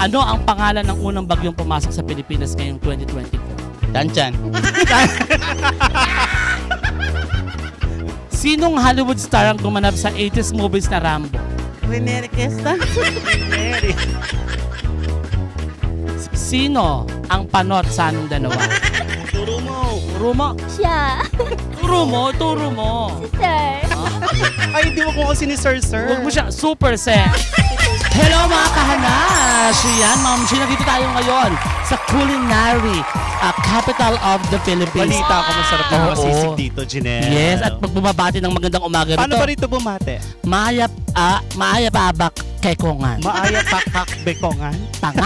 Ano ang pangalan ng unang bagyong pumasok sa Pilipinas ngayong 2024? Tanchan. Sinong Hollywood star ang gumanap sa 80s movies na Rambo? Rene Requesta. Sino ang panot sa anong dalawa? Turo mo. Turo mo. Siya. Turo mo. Turo mo. Si Sir. Ay, hindi mo kung si Sir. Huwag mo siya. Super set. Hello mga kahanas! Yan, Ma'am Gina, dito tayo ngayon sa culinary capital of the Philippines. Balita ko, masarap na Oo. masisig dito, Janelle. Yes, at pagbabati ng magandang umaga Paano rito. ba rito bumate? Maaya babak kekongan. Maaya pakak bekongan? Tanga.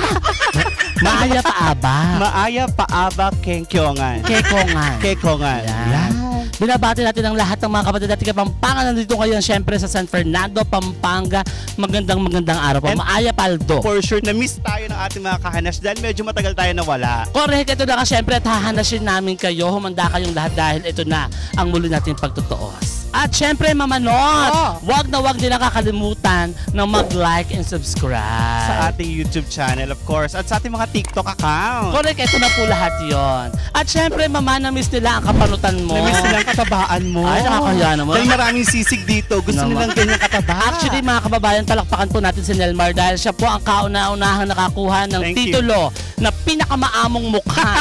Maaya paabak. Maaya paaba kengkyongan. Kekongan. Kekongan. Yan. Binabati natin ang lahat ng mga kapatid natin Kapampangan. Nandito ngayon syempre sa San Fernando, Pampanga. Magandang araw po. And Maaya Paldo. For sure, na-miss tayo ng ating mga kahanas dahil medyo matagal tayo nawala. Correct, ito na ka syempre at hahanasin namin kayo. Humanda kayong lahat dahil ito na ang muli nating pagtutuos. At syempre, mamanot, wag din nakakalimutan na mag-like and subscribe. Sa ating YouTube channel, of course, at sa ating mga TikTok account. Correct, ito na po lahat yon. At syempre, mama, na-miss nila ang kapanutan mo. Na-miss nila ang katabaan mo. Ay, nakakaya naman. Dahil maraming sisig dito. Gusto nilang ganyan kataba. Actually, mga kababayan, palakpakan po natin si Nelmar dahil siya po ang kauna-unahang nakakuha ng titulo na pinakamaamong mukha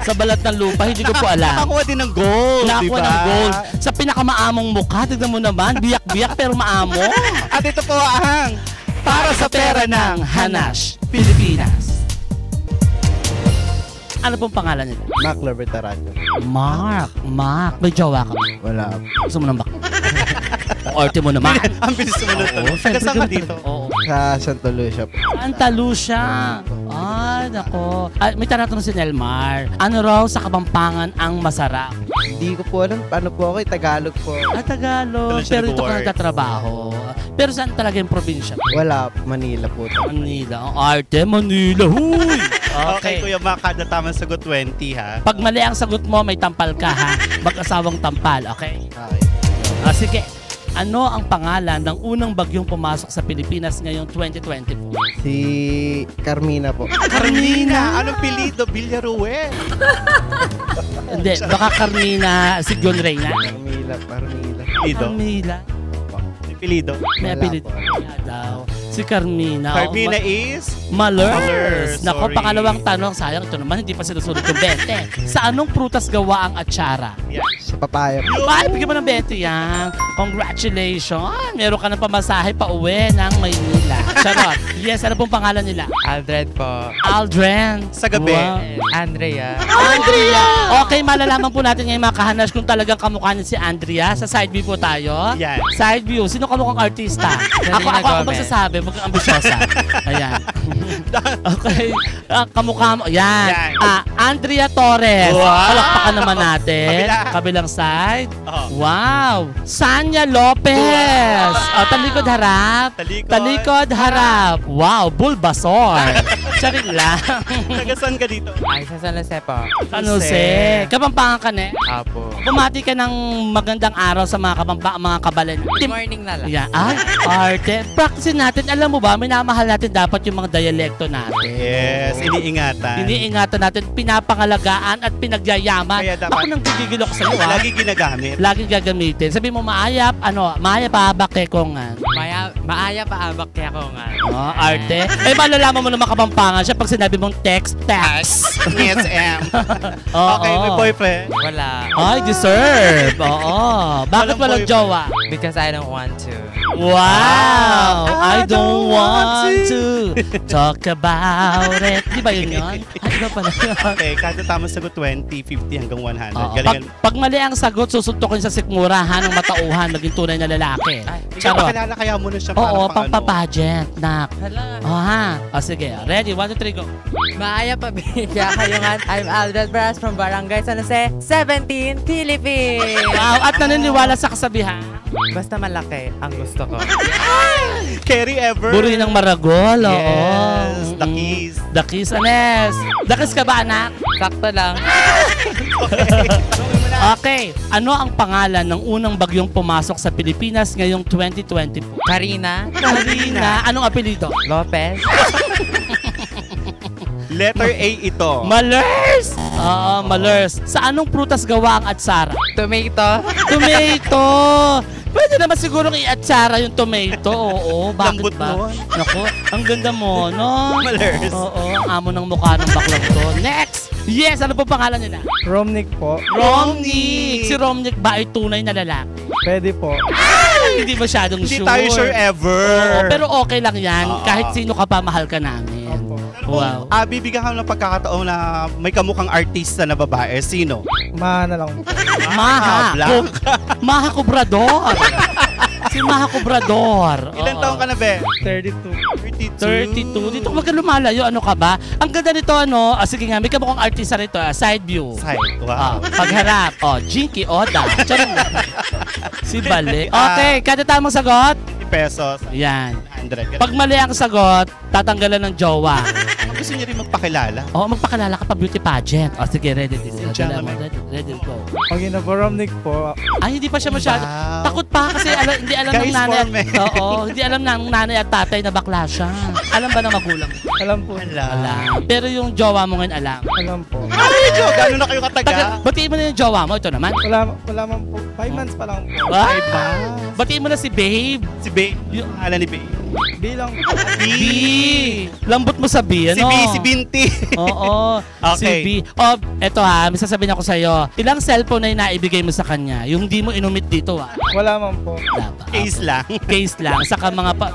sa balat ng lupa. Hindi ko po alam. Nakakuha din ng gold, Nakakuha ng gold sa pinakamaamong mukha. Tignan mo naman, biyak-biyak pero maamo. At ito po ang Para sa pera ng Hanash, Pilipinas. Ano pong pangalan nila? Mac Lobertarato. Mark. May jowa ka. Wala. Gusto mo ng bak? Orte mo naman. ang bilis mo na ito. Kasama dito. Oo. Sa Santa Lucia po. Santa Lucia. Ay, nako. Ay, may tanatanong si Nelmar. Ano raw sa Kapampangan ang masarap? Hindi ko po alam paano po ako. Tagalog po. Tagalog. Doon siya Pero dito ka nag-work. nagtatrabaho. Pero saan talaga yung probinsya? Wala. Manila po. Manila. Ang arte, Manila. Huy! Okay, Kuya Mac, kada tamang sagot 20 ha. Pag mali ang sagot mo, may tampal ka ha. Mag-asawang tampal, okay? Okay. Sige. Ano ang pangalan ng unang bagyong pumasok sa Pilipinas ngayong 2024? Si Carmina po. Carmina! Anong pilido? Villaruel. Hindi, baka Carmina Sigon Reyna. Carmila. Pilido? Carmina. May pilido? May Wala apelid. po. Kaya daw. Si Carmina. Carmina is? Malers. Malers, Nako, sorry. pangalawang tanong. Sayang, ito naman, hindi pa sinusunod yung 20. Sa anong prutas gawa ang atsara? Yeah. Sa papaya po. Ay, bigyan mo ng 20 yan. Congratulations. Meron ka ng pamasahe pa uwi ng Maynila. Charot. Yes, ano pong pangalan nila? Aldred po. Aldren. Sa gabi. Andrea. Andrea! Okay, malalaman po natin ngayon mga kahanas kung talagang kamukha niya si Andrea. Sa side view po tayo. Yan. Side view. Sino kamukhang artista? ako Gomez. magsasabi. Mukhang ambisyosa. Ayan. Okay. Kamukha mo. Yan. Yan. Andrea Torres. Wow! Palakpakan naman natin. Kabila. Kabilang side. Oh. Wow! Sanya Lopez! Wow! Talikod harap. Talikod. Talikod harap. Wow! Bulbasaur. Charing lang. Nagasan ka dito? Ay, sa San Jose po. San Jose. Kapampangan ka na. Apo. Bumati ka ng magandang araw sa mga mga kabalan. Good morning na lang. Yeah. Ay, arte. Practice natin. Alam mo ba, minamahal natin dapat yung mga dialekto natin. Yes, iniingatan. Iniingatan natin, pinapangalagaan at pinagyayaman. Kaya dapat- Ako nang gigigil ako sa iyo, ha? Lagi ginagamit. Laging gagamitin. Sabi mo, maayap, maayap kekongan. Maaya pa abak kaya ko nga. Arte. Eh, malalaman mo naman Kapampangan siya pag sinabi mong text. Yes, M. Oo. Okay, may boyfriend. Wala. Ay, deserve. Oo. Bakit Walang walang boyfriend. jowa? Because I don't want to. Wow! I I don't don't want want to talk about it. Di ba yun yun? Ay, iba pala yun. Okay, kada tamang sagot 20, 50 hanggang 100. Oo. Galingan. Pag mali ang sagot, susuntokin sa sikmurahan ng matauhan, maging tunay na lalaki. Ikaw Charot. pakilala kaya mo na siya Oo, para pampapageant, nak. Hala. Oh, ha? O, sige. Ready? 1, 2, 3, go. Maaya pa kaya kayo nga. I'm Aldred Bras from Barangay San Jose, 17, Philippines. Wow, at naniniwala sa kasabihan. Basta malaki ang gusto ko. Carry ever. Buri ng maragol, oo. Yes, the Mm. keys. The kiss, Anes. The kiss ka ba, anak? Sakto lang. Okay. Ano ang pangalan ng unang bagyong pumasok sa Pilipinas ngayong 2020 po? Karina Karina. Anong apelido? Lopez. Letter A ito. Malers! Oo, malers. Sa anong prutas gawa ang atsara? Tomato. Tomato! Pwede naman sigurong i-atsara yung tomato. Oo, bakit Lambot ba? nun. Naku, ang ganda mo, no? Malers. Oo, ang amo ng mukha ng baklang to. Next! Yes, ano po pangalan nila? Romnick po. Romnick! Si Romnick ba ay tunay na lalaki? Pwede po. Hindi masyadong Hindi sure. tayo sure ever. Oo, pero okay lang yan. Oo. Kahit sino ka pa, mahal ka namin. Opo. Wow. Bibigyan ka ng pagkakataon na may kamukhang artista na babae. Sino? Mahana lang po. Maha. Blanca. Maha Cobrador. Si Maha Cobrador. Ilan Oo. taong ka na, be? 32. 32. 32. Dito wag ka lumalayo. Ano ka ba? Ang ganda nito, ano? Sige nga, may kamukhang artista rito. Side view. Side. Wow. Pagharap. Jinky Oda. Charot. Si Bale. Okay, kada tamang sagot. 50 pesos. Yan. 100. Pag mali ang sagot, tatanggalan ng jowa. Gusto niyo rin magpakilala? Oo, magpakilala ka pa beauty pageant. O sige, ready this. Gentlemen. Ready go. Okay na po, Romnick po. Ay, hindi pa siya masyado. Wow. Takot pa kasi hindi alam ng Guys, nanay. for men. Oo, hindi alam ng nanay at tatay na bakla siya. Alam ba ng magulang? Alam po. Alam. Pero yung jowa mo ngayon alam. Alam po. Ay, Jo, gano'n na kayo kataga? Batiin mo na yung jowa mo. Ito naman. Wala man po. 5 months pa lang po. Ah, ba? batiin mo na si Babe. Si Bae. Yung ala ni Bae. Bilang B. Lambot mo sa B, Si ano? B, si Binti. Oo. Si Okay. B. Oh, eto ha, may sasabihin ako sa'yo. Ilang cellphone na naibigay mo sa kanya? Yung di mo inumit dito ha. wala man po. Dapat. Case lang. Case lang. Saka mga pa...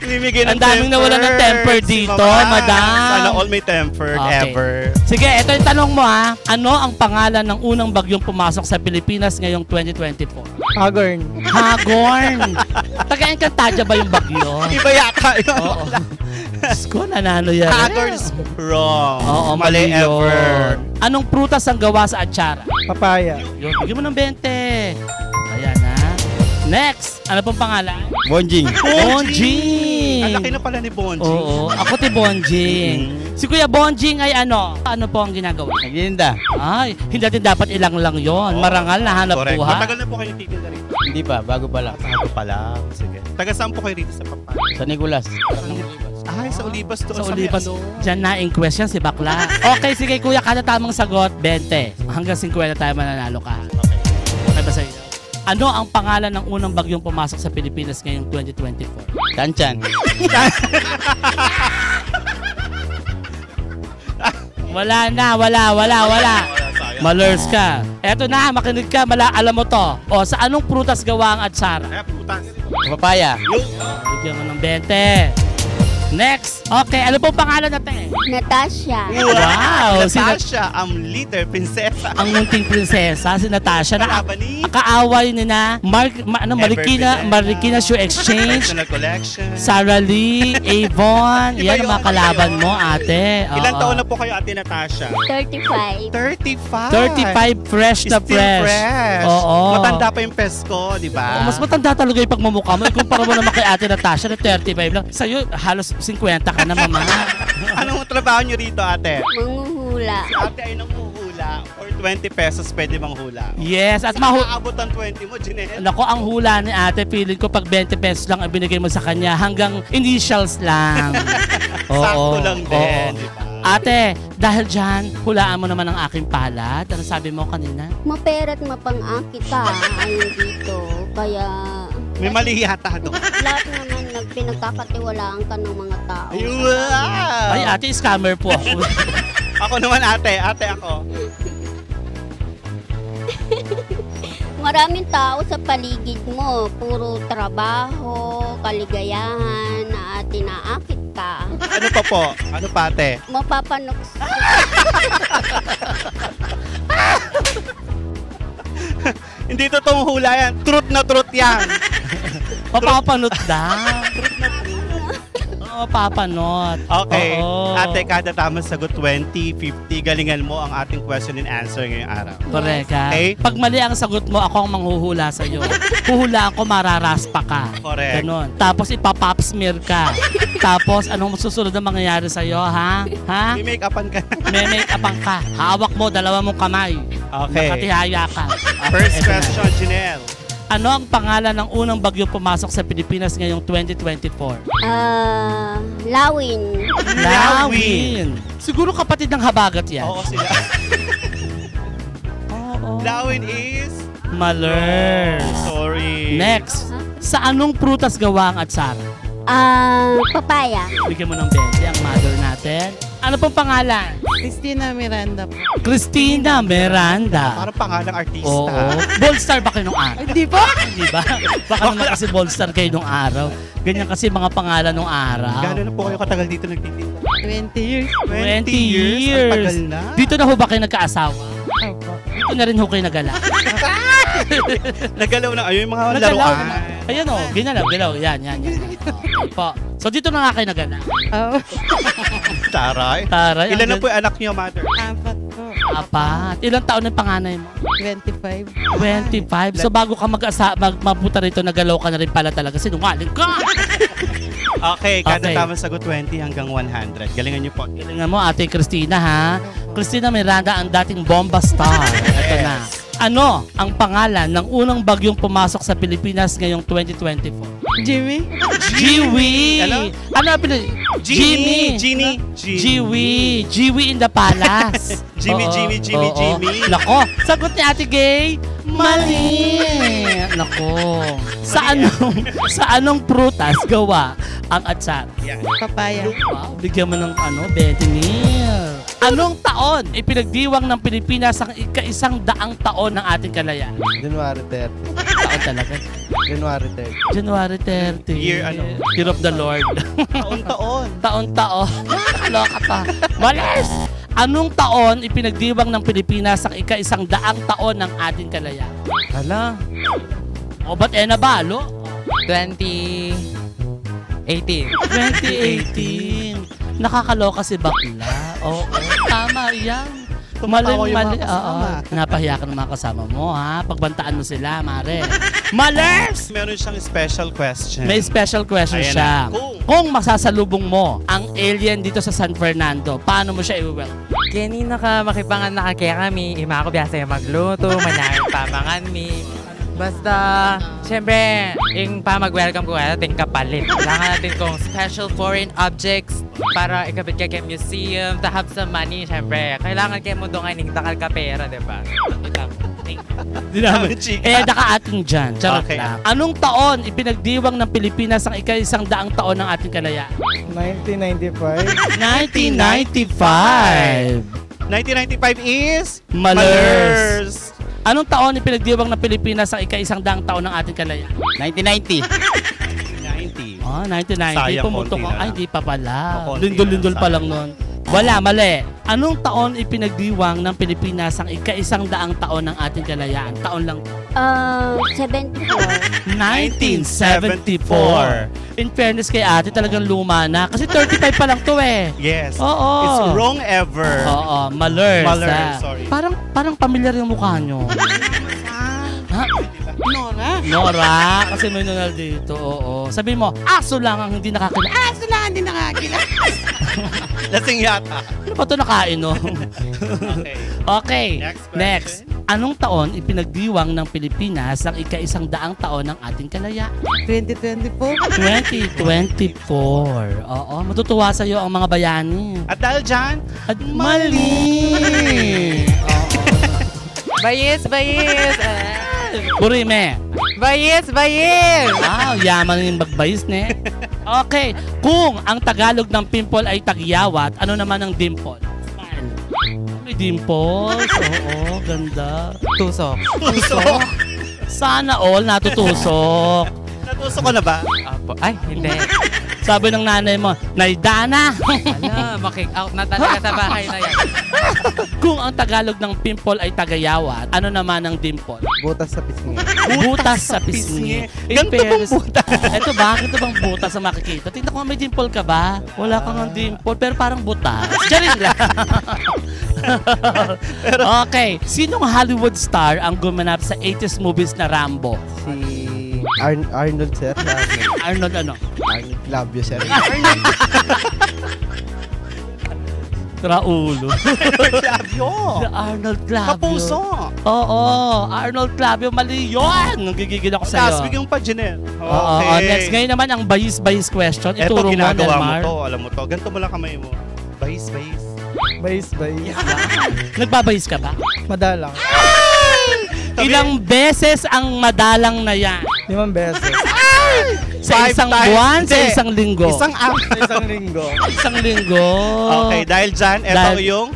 Bibigyan ng Ang daming nawala ng temper dito, madam. Sana all may tempered Okay. ever. Sige, ito yung tanong mo ha. Ano ang pangalan ng unang bagyong pumasok sa Pilipinas ngayong 2024? Hagorn. Hagorn. Taga-Encantadia ba yung bagyo? Iba yata yun. Oo. Diyos ko, nanalo yan. Haggard's wrong. Oo, Mali mali ever. yun. Anong prutas ang gawa sa atsara? Papaya. Yun, bigyan mo ng 20. Ayan ha. Next, ano pong pangalan? Bonjing. Bonjing. Ang laki na pala ni Bonjing. Oo, ako ti Bonjing. Si Kuya Bonjing ay ano? Ano po ang ginagawa? Nagtitinda. Ay, hindi natin dapat ilang lang yon. Marangal na hanap Correct. buhay. Matagal na po kayo nagtitinda rito. Hindi pa, bago pa lang. Bago pa lang. Sige. Taga saan po kayo rito sa Papa? Sa Nicolas. Ay, sa Olivas doon. Sa may Olivas, ano. dyan na in question si Bakla. Okay, sige kuya, kada tamang sagot, 20. Hanggang 50 tayo mananalo ka. Okay ba sa iyo? Ano ang pangalan ng unang bagyong pumasok sa Pilipinas ngayong 2024? Tanchan. Wala na, wala. Malers ka. Eto na, makinig ka, alam mo to. O, sa anong prutas gawa ang atsara? Kaya putas. Papaya. Bigyan mo ng 20. Next. Okay, ano pong pangalan natin? Natasha. Wow, Natasha, little prinsesa. Ang munting prinsesa, si Natasha, na Kalaban ni kaaway ni na Marikina Shoe Exchange, Personal Collection. Sarah Lee, Avon, Iba yan ang yun, mga iba kalaban yun. mo, ate. Ilan Oo. taon na po kayo, Ate Natasha? 35. 35. 35, fresh na Still fresh. Oo. Matanda pa yung pesko, di ba? Mas matanda talaga yung pagmumukha mo. Ikumpara mo naman kay ate Natasha na 35 lang. Sa'yo, halos 50 ka na, mama. Anong trabaho nyo rito, ate? Manguhula. Si ate ay nanguhula. For 20 pesos pwede manghula. Yes, at Maabot ang 20 mo, Janelle. Nako, ang hula ni ate, feeling ko pag 20 pesos lang ang binigay mo sa kanya, hanggang initials lang. Sakto lang din, oo. di ba? Ate, dahil dyan, hulaan mo naman ang aking palad. Ano sabi mo kanina? Mapera't mapang-akit ka. Ayun dito. Kaya May mali yata doon. lahat naman pinagkakatiwalaan ka ng mga tao. Wow! Ay, ate, scammer po ako. Ako naman, ate. Ate ako. Maraming tao sa paligid mo. Puro trabaho, kaligayahan, at tinaakit ka. Ano pa po? Ano pa, ate? Mapapanok Hindi totoong hula yan. Truth na truth yan. Papapanot daw. Oo, papanot. Okay. Oo. Ate, kada tamang sagot 20, 50. Galingan mo ang ating question and answer ngayong araw. Correct ha? Okay. Pag mali ang sagot mo, ako ang manghuhula sa'yo. Huhulaan ko, mararaspa ka. Correct. Ganon. Tapos ipapop smear ka. Tapos anong susunod na mangyayari sa'yo, ha? Ha? May make-upan ka. May make-upan ka. Hawak mo, dalawa mong kamay. Okay. Nakatihaya ka. First Eto na. question, Janelle. Ano ang pangalan ng unang bagyong pumasok sa Pilipinas ngayong 2024? Lawin. Lawin. Siguro kapatid ng habagat yan. Oo sila. Oo. Lawin is... Malers. Sorry. Next. Sa anong prutas gawa ang atsara? Papaya. Bigyan mo ng 20 ang mother natin. Ano pong pangalan? Christina Miranda po. Christina Miranda. Parang pangalang artista. Oo. Ballstar ba kayo nung araw? Hindi po. Hindi ba? Baka naman kasi ballstar kayo nung araw. Ganyan kasi mga pangalan nung araw. Gano'n na po kayo katagal dito nagtitinda? 20 years. 20 Ang years. tagal na. Dito na ho ba kayo nagkaasawa? Opo. Dito na rin ho kayo nagala. Nagalaw na. Ayun yung mga Nagalaw laruan. na. Ayan o, ginalaw. Yan. Okay po. So dito na nga kayo nagala. Oo. Taray. Taray. Ilan na po yung anak niyo, mother? 4 po. Apat. Ilang taon ng panganay mo? 25. 25. So bago ka mapunta rito, nagalaw ka na rin pala talaga. Sinungaling ka! Okay, kada Okay. tamang sagot 20 hanggang 100. Galingan niyo po. Galingan mo, Ate Christina, ha? Christina Miranda, ang dating bomba star. Ito na. Ano ang pangalan ng unang bagyong pumasok sa Pilipinas ngayong 2024? Jimmy? Jiwi! Ano? Ano ang pinag... Jimmy! Jiwi in the palace. Jimmy. Oo. Nako, sagot ni Ate Gay, mali! Nako, sa anong prutas gawa ang atsar? Papaya. Wow, bigyan mo ng 20 mil. Anong taon ipinagdiwang ng Pilipinas ang ika-100 taon ng ating kalayaan? January 30. Taon talaga. January 30. January 30. Year ano? Year of the Lord. Taon-taon. Taon-taon. Nakakaloka ka. Malis! Anong taon ipinagdiwang ng Pilipinas ang ika-100 taon ng ating kalayaan? Hala. O ba't nabalo? 2018. 2018. Nakakaloka si bakla. Oo, tama yan. Tumatawa yung mga Oo. kasama. Napahiya ka ng mga kasama mo, ha? Pagbantaan mo sila, mare. Malers! Meron siyang special question. May special question Ayan siya. na. Kung masasalubong mo ang alien dito sa San Fernando, paano mo siya i-welcome? Kanina ka makipangan na kaya kami. Ima ko biyasa yung magluto, manayang pamangan mi. Basta, syempre, yung mag-welcome ko natin kapalit. Kailangan natin kong special foreign objects para ikabit ka kay museum, to have some money, syempre. Kailangan kayo mo doon ng takal ka pera, diba? Ito. Di namin. Daka ating dyan. Charot Okay. lang. Anong taon ipinagdiwang ng Pilipinas ang ika-100 taon ng ating kalayaan? 1995. 1995. 1995 is... Malers. Anong taon ipinagdiwang ng Pilipinas ang ika-100 taon ng ating kalayaan? 1990. 90. Ah, 1990. Sayang, Pumunto konti ka. na Ay, lang. di pa pala. Konti Lindol-lindol na, pa lang nun. Wala, mali. Anong taon ipinagdiwang ng Pilipinas ang ika-100 taon ng ating kalayaan? Taon lang. 74. 1974. In fairness kay ate, talagang luma na. Kasi 35 pa lang to eh. Yes. Oo. It's wrong ever. Oo, Malers. Malers, sorry. Parang pamilyar yung mukha nyo. Ha? Nora, kasi may nunal dito, oo. Sabi mo, aso lang ang hindi nakakilala. Aso lang ang hindi nakakilala. Lasing yata. Ano ba ito nakain, no? Okay. Okay, Next question. next. Anong taon ipinagdiwang ng Pilipinas ang ika-100 taon ng ating kalayaan? 2024. 2024. Oo, matutuwa sa'yo ang mga bayani. At dahil dyan, At mali! Bayis! Burime. Bayis! Wow, yaman yung magbayis, ne? Okay, kung ang Tagalog ng pimple ay tagyawat, ano naman ang dimple? Smile. May dimples. Oo, ganda. Tusok. Tusok. Sana all natutusok. natuso ka na ba? Apo. Ay, hindi. Sabi ng nanay mo, Naidana! Ala, makick-out na talaga sa bahay na yan. Kung ang Tagalog ng pimple ay tagayawat, ano naman ang dimple? Butas sa pisngi. Butas sa pisngi. Ganito bang butas? Ito ba? Ito bang butas sa makikita? Tingnan ko, may dimple ka ba? Wala kang dimple, pero parang butas. Diyan lang. Okay. Sinong Hollywood star ang gumanap sa 80s movies na Rambo? Si Arnold, sir. Arnold ano? Arnold Clavio, sir. Raulo. Clavio. Arnold Clavio. Kapuso. Oo, Arnold Clavio. Mali yun. Nagigigil ako sa'yo. Last week yung pa, Janelle. Oo, next. Ngayon naman ang bayis-bayis question. Eto, Ituro mo, ginagawa mo Nelmar. to. Alam mo to. Ganito mo lang kamay mo. Bayis. Bayis. Nagbabayis ka ba? Madalang. Ilang beses ang madalang na yan? 5 beses. Sa isang buwan, sa isang linggo? Isang Isang linggo. Isang linggo. Okay, dahil dyan, eto yung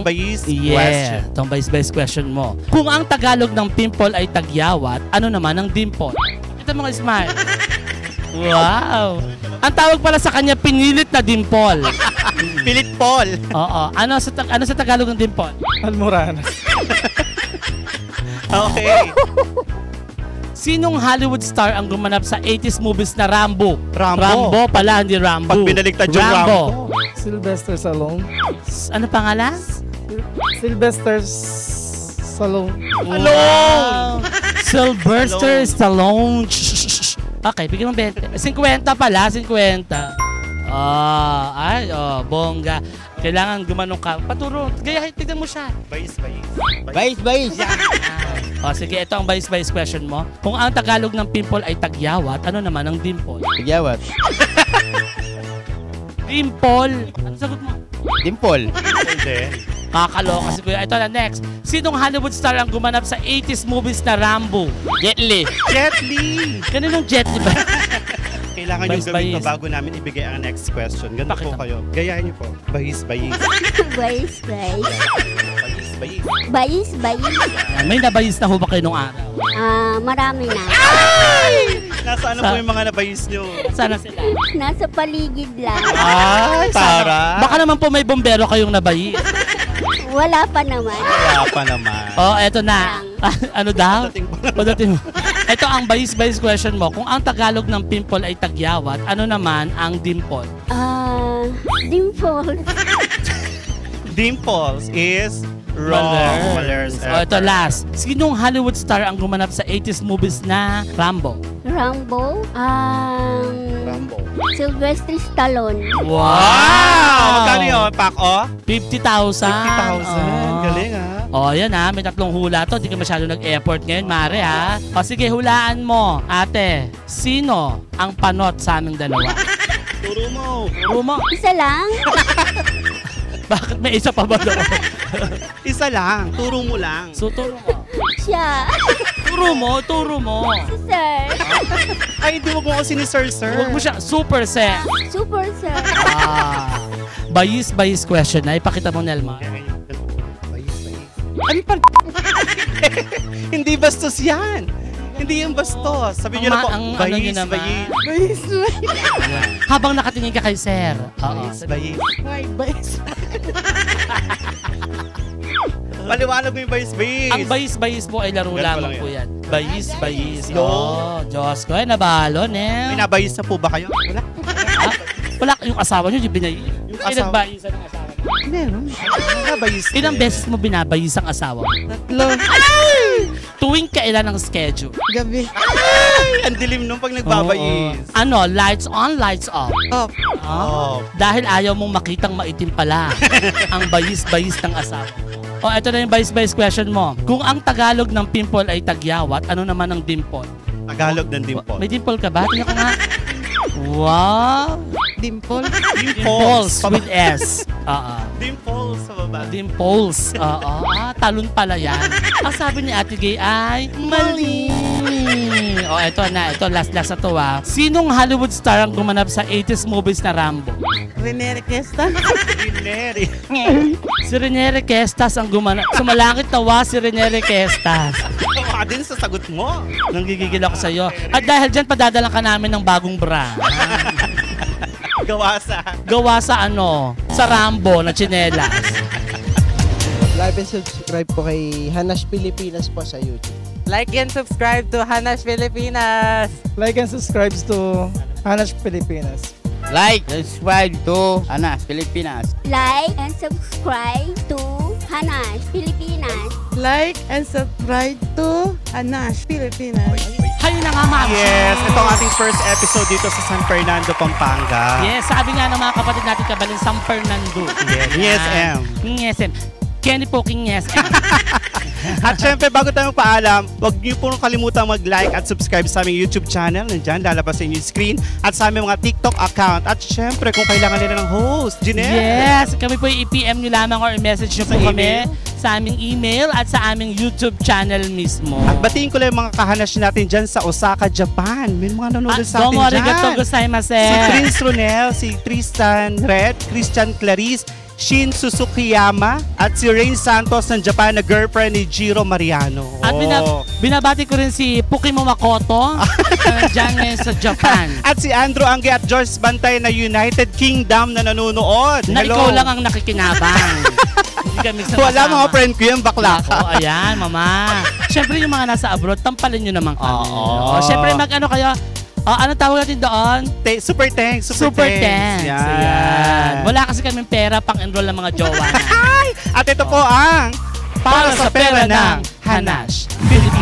bayis question. Itong bayis question mo. Kung ang Tagalog ng pimple ay tagyawat, ano naman ang dimple? Ito mga smile. Wow! Ang tawag pala sa kanya, pinilit na dimple. Pilit Paul. Oo. Ano sa Tagalog ng dimple? Almoranas. Okay. Sinong Hollywood star ang gumanap sa 80s movies na Rambo? Rambo. Rambo pala, hindi Rambo. Pag binaligtad yung Rambo. Sylvester Stallone. Ano pangalan? Sylvester Stallone. Wow! Sylvester Stallone. Okay, bigyan mo 20. 50 pala, 50. Bongga. Kailangan gumanong ka. Paturo, gayahin, tignan mo siya. Bayis. Sige, ito ang bayis-bayis question mo. Kung ang Tagalog ng pimple ay tagyawat, ano naman ang dimple? Tagyawat. Dimple. Ano sagot mo? Dimple. Hindi. Kakaloka si Kuya. Ito na, next. Sinong Hollywood star ang gumanap sa 80s movies na Rambo? Jet Li. Jet Li. Kaninong Jet Li ba? Kailangan yung gawin Bayis. to bago namin ibigay ang next question. Ganito Pakita po mo. kayo. Gayahin niyo po. Bayis. Bayis. Bayis. May nabayis na ho ba kayo nung araw? Marami na. Nasaan na po yung mga nabayis niyo? Sana sila. Nasa paligid lang. Ay, Tara. Baka naman po may bombero kayong nabayis. Wala pa naman. Wala pa naman. Eto na. Ano daw? Pagdating pa naman. Pagdating mo. Ito ang bayis-bayis question mo. Kung ang Tagalog ng pimple ay tagyawat, ano naman ang dimple? Dimple. Dimples is wrong. Malers. Ito last. Sinong Hollywood star ang gumanap sa 80s movies na Rambo? Rambo. Rambo. Sylvester Stallone. Wow! Magkano yun? Pack-o? 50,000. 50,000. Galing ha? Yan ha. May 3 hula to. Di ka masyado nag-effort ngayon, Mare ha. Sige, hulaan mo. Ate, sino ang panot sa aming dalawa? Turo mo. Isa lang? Bakit may isa pa ba doon? Isa lang. Turo mo lang. So, turo mo. Siya. Turo mo. Si Sir. Ay, di mo kasi ni Sir. Huwag mo siya. Super set. Super Sir. Bayis question na. Ipakita mo, Nelma. Bayis. Ano pa? Hindi bastos yan. Hindi yung bastos. Sabi niyo na po, ano nyo naman? bayis. Habang nakatingin ka kay Sir. Bayis. Why, bayis? Paliwanag mo yung bayis. Ang bayis-bayis mo ay laro Ganito lamang lang po yan. yan. Bayis. Diyos ko. Nabalo, Nel. Binabayis na po ba kayo? Wala. Wala yung asawa nyo, yung binayi. Yung asawa- pinagbayisan ng asawa mo. Meron. Binabayis. Ilang beses mo binabayis ang asawa mo? 3. Tuwing kailan ang schedule? Gabi. Ang dilim nung pag nagbabayis. Ano, lights on, lights off. Off. Oh. Dahil ayaw mong makitang maitim pala ang bayis-bayis ng asawa. Ito na yung bayis-bayis question mo. Kung ang Tagalog ng pimple ay tagyawat, ano naman ang dimple? Tagalog ng dimple. May dimple ka ba? Tingnan ko nga. Wow! Dimple. Dimples with S. Dimples sa baba. Dimples. Talon pala yan. Ang sabi ni Ate Gay ay mali. Ito na. Ito, last na to Sinong Hollywood star ang gumanap sa 80s movies na Rambo? Rene Requesta. Bineri. Si Rene Requestas ang gumanap. Sumalangit tawa si Rene Requestas. Tawa din sa sagot mo. Nanggigigil ako sa'yo. At dahil dyan, padadalan ka namin ng bagong bra. Gawa sa sa Rambo na tsinelas. Like and subscribe po kay Hanash Pilipinas po sa YouTube. Like and subscribe to Hanash Pilipinas. Like and subscribe to Hanash Pilipinas. Like, subscribe to Hanash Pilipinas. Like and subscribe to Hanash Pilipinas. Like and subscribe to Hanash Pilipinas. Ayun na nga, Ma'am. Yes, ito ang ating first episode dito sa San Fernando, Pampanga. Yes, sabi nga ng mga kapatid natin kabalin, San Fernando. Yes, M. Yes, M. Kenny po, King Yes, M. At syempre, bago tayo magpaalam, huwag niyo po kalimutan mag-like at subscribe sa aming YouTube channel. Nandiyan, lalabas sa inyong screen. At sa aming mga TikTok account. At syempre, kung kailangan nila ng host, Jeanette. Yes, kami po i-PM nyo lamang or i-message nyo po kami sa aming email at sa aming YouTube channel mismo. At batiin ko lang yung mga kahanash natin dyan sa Osaka, Japan. May mga nanonood sa atin domo arigato dyan. gozaimasu. Si Prince Ronel, si Tristan Red, Christian Clarice, Shin Susukiyama, at si Rain Santos ng Japan na girlfriend ni Jiro Mariano. At binabati ko rin si Pukimo Makoto na dyan ngayon sa Japan. At si Andrew Angge at George Bantay na United Kingdom na nanonood. Na Hello. ikaw lang ang nakikinabang. Hindi kami sama-sama. Wala mga friend ko yung bakla ka. Ako, ayan, mama. Siyempre yung mga nasa abroad, tampalin nyo naman kami. Oo. Siyempre mag-ano kayo, ano tawag natin doon? Super thanks. Super thanks. Yan. Ayan. Wala kasi kami pera pang-enroll ng mga jowa na. At ito po ang Para sa pera ng Hanash Pilipinas.